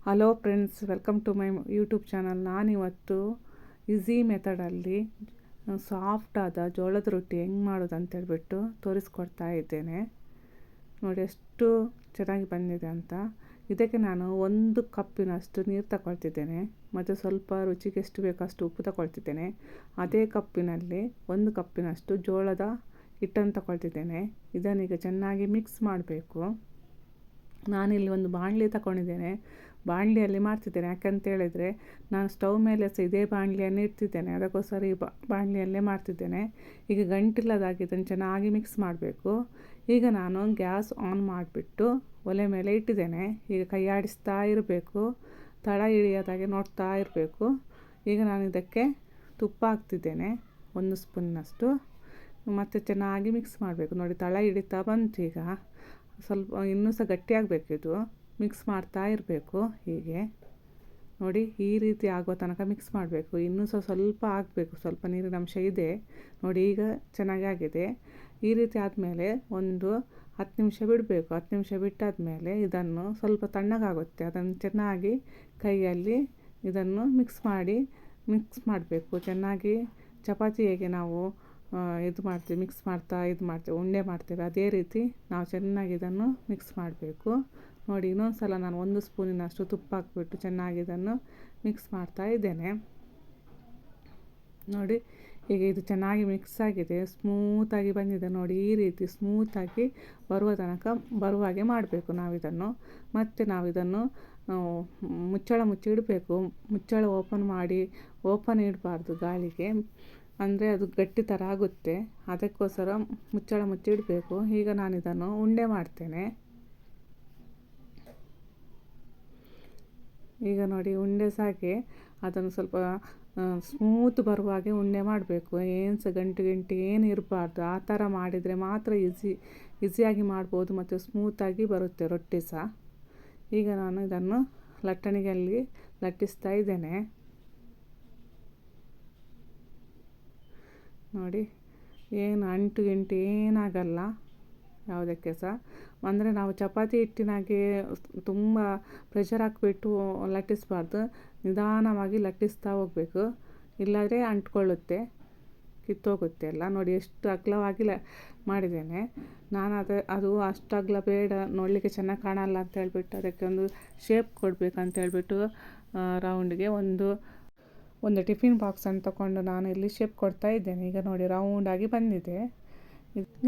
Hello friends, welcome to my YouTube channel. ನಾನಿವತ್ತು easy ಮೆಥಡಲ್ಲಿ ಸಾಫ್ಟಾದ ಜೋಳದ ರೊಟ್ಟಿ ಹೆಂಗೆ ಮಾಡೋದು ಅಂತೇಳ್ಬಿಟ್ಟು ತೋರಿಸ್ಕೊಡ್ತಾ ಇದ್ದೇನೆ. ನೋಡಿ ಎಷ್ಟು ಚೆನ್ನಾಗಿ ಬಂದಿದೆ ಅಂತ. ಇದಕ್ಕೆ ನಾನು 1 ಕಪ್ಪಿನಷ್ಟು ನೀರು ತಗೊಳ್ತಿದ್ದೇನೆ ಮತ್ತು ಸ್ವಲ್ಪ ರುಚಿಗೆ ಎಷ್ಟು ಬೇಕೋ ಅಷ್ಟು ಉಪ್ಪು ತಗೊಳ್ತಿದ್ದೇನೆ. ಅದೇ ಕಪ್ಪಿನಲ್ಲಿ 1 ಕಪ್ಪಿನಷ್ಟು ಜೋಳದ ಹಿಟ್ಟನ್ನು ತಗೊಳ್ತಿದ್ದೇನೆ. ಇದನ್ನೀಗ ಚೆನ್ನಾಗಿ ಮಿಕ್ಸ್ ಮಾಡಬೇಕು. ನಾನಿಲ್ಲಿ ಒಂದು ಬಾಣಲಿ ತಗೊಂಡಿದ್ದೇನೆ. ಬಾಣಲಿಯಲ್ಲಿ ಮಾಡ್ತಿದ್ದೇನೆ. ಯಾಕಂತೇಳಿದರೆ ನಾನು ಸ್ಟವ್ ಮೇಲೆ ಸಹ ಇದೇ ಬಾಣಲಿಯನ್ನು ಇಡ್ತಿದ್ದೇನೆ. ಅದಕ್ಕೋಸ್ಕರ ಈ ಬಾಣಲಿಯಲ್ಲೇ ಮಾಡ್ತಿದ್ದೇನೆ. ಈಗ ಗಂಟಿಲ್ಲದಾಗಿ ಇದನ್ನು ಚೆನ್ನಾಗಿ ಮಿಕ್ಸ್ ಮಾಡಬೇಕು. ಈಗ ನಾನು ಗ್ಯಾಸ್ ಆನ್ ಮಾಡಿಬಿಟ್ಟು ಒಲೆ ಮೇಲೆ ಇಟ್ಟಿದ್ದೇನೆ. ಈಗ ಕೈ ಆಡಿಸ್ತಾ ಇರಬೇಕು, ತಳ ಹಿಡಿಯೋದಾಗೆ ನೋಡ್ತಾ ಇರಬೇಕು. ಈಗ ನಾನು ಇದಕ್ಕೆ ತುಪ್ಪ ಹಾಕ್ತಿದ್ದೇನೆ 1 ಸ್ಪೂನ್ನಷ್ಟು. ಮತ್ತು ಚೆನ್ನಾಗಿ ಮಿಕ್ಸ್ ಮಾಡಬೇಕು. ನೋಡಿ ತಳ ಹಿಡಿತಾ ಬಂತು. ಈಗ ಸ್ವಲ್ಪ ಇನ್ನೂ ಸಹ ಗಟ್ಟಿಯಾಗಬೇಕು. ಇದು ಮಿಕ್ಸ್ ಮಾಡ್ತಾ ಇರಬೇಕು. ಹೀಗೆ ನೋಡಿ ಈ ರೀತಿ ಆಗೋ ತನಕ ಮಿಕ್ಸ್ ಮಾಡಬೇಕು. ಇನ್ನೂ ಸ್ವಲ್ಪ ಆಗಬೇಕು, ಸ್ವಲ್ಪ ನೀರಿನ ಅಂಶ ಇದೆ. ನೋಡಿ ಈಗ ಚೆನ್ನಾಗಿ ಆಗಿದೆ. ಈ ರೀತಿ ಆದಮೇಲೆ ಒಂದು 10 ನಿಮಿಷ ಬಿಡಬೇಕು. 10 ನಿಮಿಷ ಬಿಟ್ಟಾದಮೇಲೆ ಇದನ್ನು ಸ್ವಲ್ಪ ತಣ್ಣಗಾಗುತ್ತೆ. ಅದನ್ನು ಚೆನ್ನಾಗಿ ಕೈಯಲ್ಲಿ ಇದನ್ನು ಮಿಕ್ಸ್ ಮಾಡಬೇಕು. ಚೆನ್ನಾಗಿ ಚಪಾತಿ ಹೇಗೆ ನಾವು ಮಿಕ್ಸ್ ಮಾಡ್ತೀವಿ, ಉಂಡೆ ಮಾಡ್ತೇವೆ, ಅದೇ ರೀತಿ ನಾವು ಚೆನ್ನಾಗಿ ಇದನ್ನು ಮಿಕ್ಸ್ ಮಾಡಬೇಕು. ನೋಡಿ ಇನ್ನೊಂದು ಸಲ ನಾನು 1 ಸ್ಪೂನಿನಷ್ಟು ತುಪ್ಪ ಹಾಕಿಬಿಟ್ಟು ಚೆನ್ನಾಗಿ ಇದನ್ನು ಮಿಕ್ಸ್ ಮಾಡ್ತಾ ಇದ್ದೇನೆ. ನೋಡಿ ಈಗ ಇದು ಚೆನ್ನಾಗಿ ಮಿಕ್ಸ್ ಆಗಿದೆ, ಸ್ಮೂತಾಗಿ ಬಂದಿದೆ. ನೋಡಿ ಈ ರೀತಿ ಸ್ಮೂತಾಗಿ ಬರುವ ಹಾಗೆ ಮಾಡಬೇಕು ನಾವಿದನ್ನು. ಮತ್ತು ನಾವಿದನ್ನು ಮುಚ್ಚಳ ಮುಚ್ಚಿ ಇಡಬೇಕು. ಮುಚ್ಚಳ ಓಪನ್ ಇಡಬಾರ್ದು ಗಾಳಿಗೆ, ಅಂದರೆ ಅದು ಗಟ್ಟಿ ಥರ ಆಗುತ್ತೆ. ಅದಕ್ಕೋಸ್ಕರ ಮುಚ್ಚಳ ಮುಚ್ಚಿ ಇಡಬೇಕು. ಈಗ ನಾನಿದನ್ನು ಉಂಡೆ ಮಾಡ್ತೇನೆ. ಈಗ ನೋಡಿ ಉಂಡೆ ಸಾಗೆ ಅದನ್ನು ಸ್ವಲ್ಪ ಸ್ಮೂತ್ ಬರುವ ಹಾಗೆ ಉಂಡೆ ಮಾಡಬೇಕು. ಏನು ಸಹ ಗಂಟು ಏನು ಇರಬಾರ್ದು. ಆ ಥರ ಮಾಡಿದರೆ ಮಾತ್ರ ಈಸಿಯಾಗಿ ಮಾಡ್ಬೋದು ಮತ್ತು ಸ್ಮೂತಾಗಿ ಬರುತ್ತೆ ರೊಟ್ಟಿ ಸಹ. ಈಗ ನಾನು ಇದನ್ನು ಲಟ್ಟಣಿಗೆಯಲ್ಲಿ ಲಟ್ಟಿಸ್ತಾ ಇದ್ದೇನೆ. ನೋಡಿ ಏನು ಅಂಟು ಏನಾಗಲ್ಲ ಯಾವುದಕ್ಕೆ ಸಹ. ಅಂದರೆ ನಾವು ಚಪಾತಿ ಹಿಟ್ಟಿನಾಗೆ ತುಂಬ ಪ್ರೆಷರ್ ಹಾಕಿಬಿಟ್ಟು ಲಟ್ಟಿಸಬಾರ್ದು. ನಿಧಾನವಾಗಿ ಲಟ್ಟಿಸ್ತಾ ಹೋಗಬೇಕು, ಇಲ್ಲಾಂದರೆ ಅಂಟ್ಕೊಳ್ಳುತ್ತೆ, ಕಿತ್ತೋಗುತ್ತೆ ಎಲ್ಲ. ನೋಡಿ ಎಷ್ಟು ಅಗಲವಾಗಿ ಮಾಡಿದ್ದೇನೆ ನಾನು. ಅದು ಅಷ್ಟು ಅಗಲ ಬೇಡ, ನೋಡಲಿಕ್ಕೆ ಚೆನ್ನಾಗಿ ಕಾಣಲ್ಲ ಅಂತ ಹೇಳ್ಬಿಟ್ಟು ಅದಕ್ಕೆ ಒಂದು ಶೇಪ್ ಕೊಡಬೇಕಂತ ಹೇಳ್ಬಿಟ್ಟು ರೌಂಡ್ಗೆ ಒಂದು ಟಿಫಿನ್ ಬಾಕ್ಸನ್ನು ತಗೊಂಡು ನಾನು ಇಲ್ಲಿ ಶೇಪ್ ಕೊಡ್ತಾ ಇದ್ದೇನೆ. ಈಗ ನೋಡಿ ರೌಂಡಾಗಿ ಬಂದಿದೆ.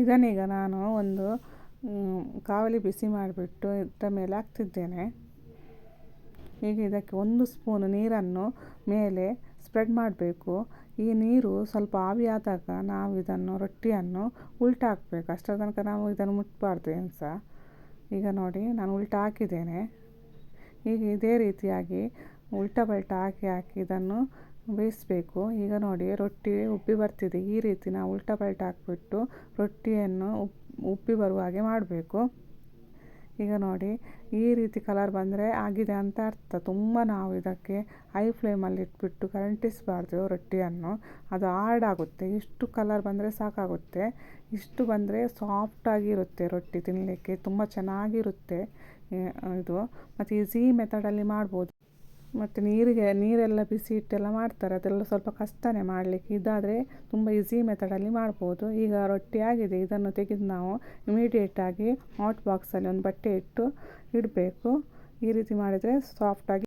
ಇದನ್ನೀಗ ನಾನು ಒಂದು ಕಾವಲಿ ಬಿಸಿ ಮಾಡಿಬಿಟ್ಟು ಇದರ ಮೇಲೆ ಹಾಕ್ತಿದ್ದೇನೆ. ಈಗ ಇದಕ್ಕೆ 1 ಸ್ಪೂನ್ ನೀರನ್ನು ಮೇಲೆ ಸ್ಪ್ರೆಡ್ ಮಾಡಬೇಕು. ಈ ನೀರು ಸ್ವಲ್ಪ ಆವಿಯಾದಾಗ ನಾವು ಇದನ್ನು ರೊಟ್ಟಿಯನ್ನು ಉಲ್ಟಾ ಹಾಕಬೇಕು. ಅಷ್ಟರ ತನಕ ನಾವು ಇದನ್ನು ಮುಟ್ಟಬಾರ್ದು ಏನು ಸಹ. ಈಗ ನೋಡಿ ನಾನು ಉಲ್ಟಾ ಹಾಕಿದ್ದೇನೆ. ಈಗ ಇದೇ ರೀತಿಯಾಗಿ ಉಲ್ಟಾ ಪಲ್ಟಾ ಹಾಕಿ ಇದನ್ನು ಬೇಯಿಸಬೇಕು. ಈಗ ನೋಡಿ ರೊಟ್ಟಿ ಉಬ್ಬಿ ಬರ್ತಿದೆ. ಈ ರೀತಿ ನಾವು ಉಲ್ಟಾ ಪಲ್ಟಾ ಹಾಕಿಬಿಟ್ಟು ರೊಟ್ಟಿಯನ್ನು ಉಬ್ಬಿ ಬರುವ ಹಾಗೆ ಮಾಡಬೇಕು. ಈಗ ನೋಡಿ ಈ ರೀತಿ ಕಲರ್ ಬಂದರೆ ಆಗಿದೆ ಅಂತ ಅರ್ಥ. ತುಂಬ ನಾವು ಇದಕ್ಕೆ ಹೈ ಫ್ಲೇಮಲ್ಲಿ ಇಟ್ಬಿಟ್ಟು ಕರಂಟಿಸಬಾರ್ದು ರೊಟ್ಟಿಯನ್ನು, ಅದು ಹಾರ್ಡಾಗುತ್ತೆ. ಇಷ್ಟು ಕಲರ್ ಬಂದರೆ ಸಾಕಾಗುತ್ತೆ. ಇಷ್ಟು ಬಂದರೆ ಸಾಫ್ಟಾಗಿರುತ್ತೆ ರೊಟ್ಟಿ, ತಿನ್ನಲಿಕ್ಕೆ ತುಂಬ ಚೆನ್ನಾಗಿರುತ್ತೆ ಇದು. ಮತ್ತು ಈಸಿ ಮೆಥಡಲ್ಲಿ ಮಾಡ್ಬೋದು. ಮತ್ತು ನೀರೆಲ್ಲ ಬಿಸಿ ಇಟ್ಟೆಲ್ಲ ಮಾಡ್ತಾರೆ, ಅದೆಲ್ಲ ಸ್ವಲ್ಪ ಕಷ್ಟನೇ ಮಾಡಲಿಕ್ಕೆ. ಇದಾದರೆ ತುಂಬ ಈಸಿ ಮೆಥಡಲ್ಲಿ ಮಾಡ್ಬೋದು. ಈಗ ರೊಟ್ಟಿ ಆಗಿದೆ. ಇದನ್ನು ತೆಗೆದು ನಾವು ಇಮಿಡಿಯೇಟಾಗಿ ಹಾಟ್ ಬಾಕ್ಸಲ್ಲಿ ಒಂದು ಬಟ್ಟೆ ಇಟ್ಟು ಇಡಬೇಕು. ಈ ರೀತಿ ಮಾಡಿದರೆ ಸಾಫ್ಟಾಗಿ